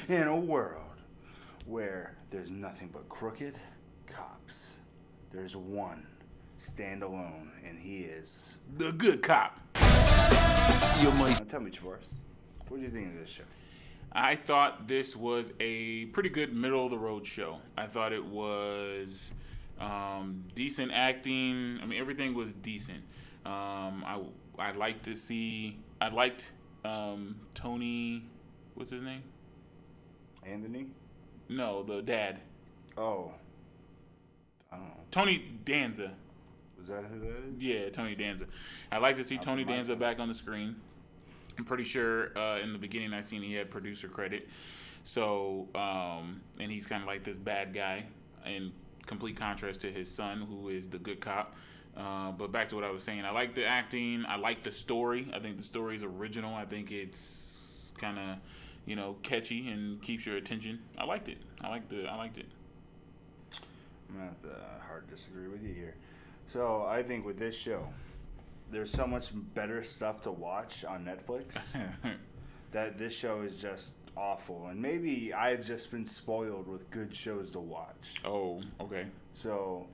In a world where there's nothing but crooked cops, there's one standalone, and he is The good cop. Now tell me, Chavaras, what do you think of this show? I thought this was a pretty good middle of the road show. I thought it was decent acting. I mean, everything was decent. I liked to see. I liked Tony. What's his name? Anthony? No, the dad. Oh, I don't know. Tony Danza. Was that who that is? Yeah, Tony Danza. I like to see Not Tony from my Danza time. back on the screen. I'm pretty sure in the beginning I seen he had producer credit. So, and he's kind of like this bad guy in complete contrast to his son, who is the good cop. But back to what I was saying, I like the acting. I like the story. I think the story is original. I think it's kind of, catchy and keeps your attention. I liked it. I liked it. I'm gonna have to hard disagree with you here. So I think with this show, there's so much better stuff to watch on Netflix that this show is just awful. And maybe I've just been spoiled with good shows to watch. Oh, okay. So,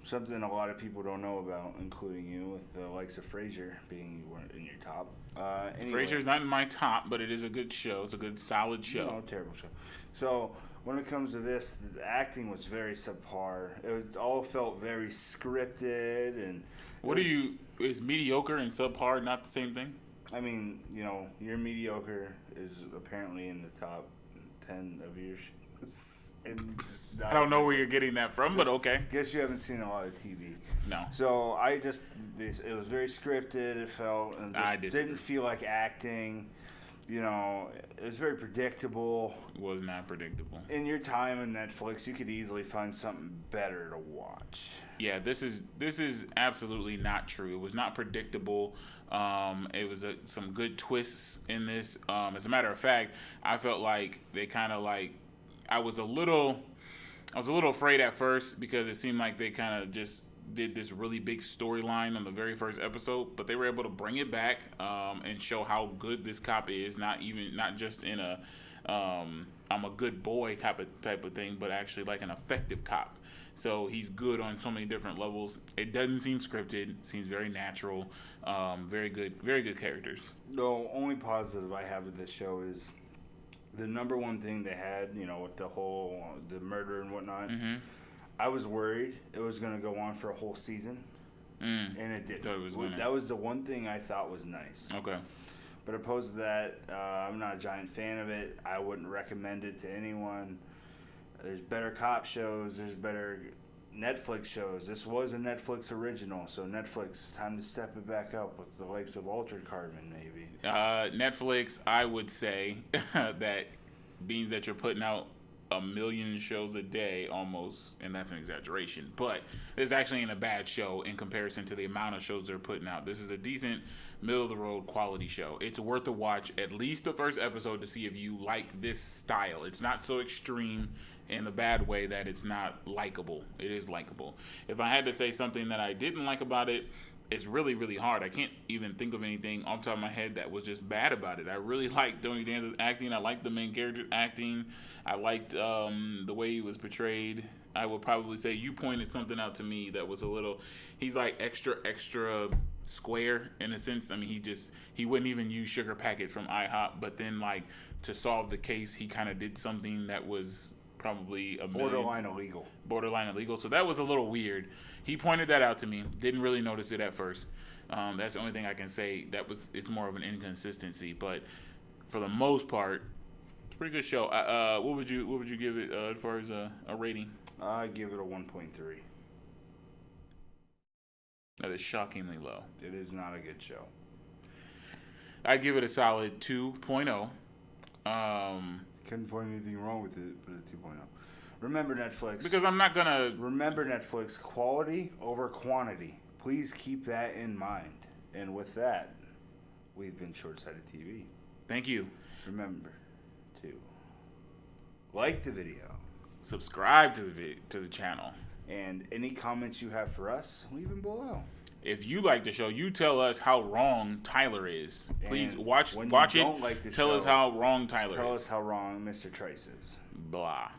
something a lot of people don't know about, including you, with the likes of Frasier being in your top. Anyway. Frasier's not in my top, but it is a good show. It's a good, solid show. No, terrible show. So when it comes to this, the acting was very subpar. It all felt very scripted, and is mediocre and subpar not the same thing? I mean, your mediocre is apparently in the top 10 of your shows. And just I don't know where you're getting that from, but okay. Guess you haven't seen a lot of TV. No. So it was very scripted. It felt and just didn't feel like acting. It was very predictable. It was not predictable. In your time on Netflix, you could easily find something better to watch. Yeah, this is absolutely not true. It was not predictable. It was some good twists in this. As a matter of fact, I felt like they kind of I was a little afraid at first because it seemed like they kind of just did this really big storyline on the very first episode, but they were able to bring it back and show how good this cop is. Not just in a I'm a good boy type of thing, but actually like an effective cop. So he's good on so many different levels. It doesn't seem scripted. It seems very natural. Very good characters. The only positive I have with this show is the number one thing they had, with the murder and whatnot. Mm-hmm. I was worried it was going to go on for a whole season, and it didn't. That was the one thing I thought was nice. Okay. But opposed to that, I'm not a giant fan of it. I wouldn't recommend it to anyone. There's better cop shows. There's better Netflix shows. This was a Netflix original, so Netflix, time to step it back up with the likes of Altered Carbon, maybe. Netflix, I would say that means that you're putting out 1 million shows a day almost, and that's an exaggeration, but this actually ain't a bad show in comparison to the amount of shows they're putting out. This is a decent middle of the road quality show. It's worth a watch, at least the first episode, to see if you like this style. It's not so extreme in a bad way that it's not likable. It is likable. If I had to say something that I didn't like about it, it's really, really hard. I can't even think of anything off the top of my head that was just bad about it. I really liked Tony Danza's acting. I liked the main character's acting. I liked the way he was portrayed. I would probably say you pointed something out to me that was a little... He's like extra square in a sense. I mean, he wouldn't even use sugar packet from IHOP, but then to solve the case, he kind of did something that was probably borderline illegal. So that was a little weird. He pointed that out to me. Didn't really notice it at first. That's the only thing I can say. It's more of an inconsistency, but for the most part, it's a pretty good show. What would you give it as far as a rating? I give it a 1.3. That is shockingly low. It is not a good show. I'd give it a solid 2.0. Couldn't find anything wrong with it, but a 2.0. Remember Netflix. Because I'm not going to... Remember Netflix, quality over quantity. Please keep that in mind. And with that, we've been Shortsighted TV. Thank you. Remember to like the video. Subscribe to the channel. And any comments you have for us, leave them below. If you like the show, you tell us how wrong Tyler is. Please And watch when it. you don't like the tell show, us how wrong Tyler Tell is. us how wrong Mr. Trice is. Blah.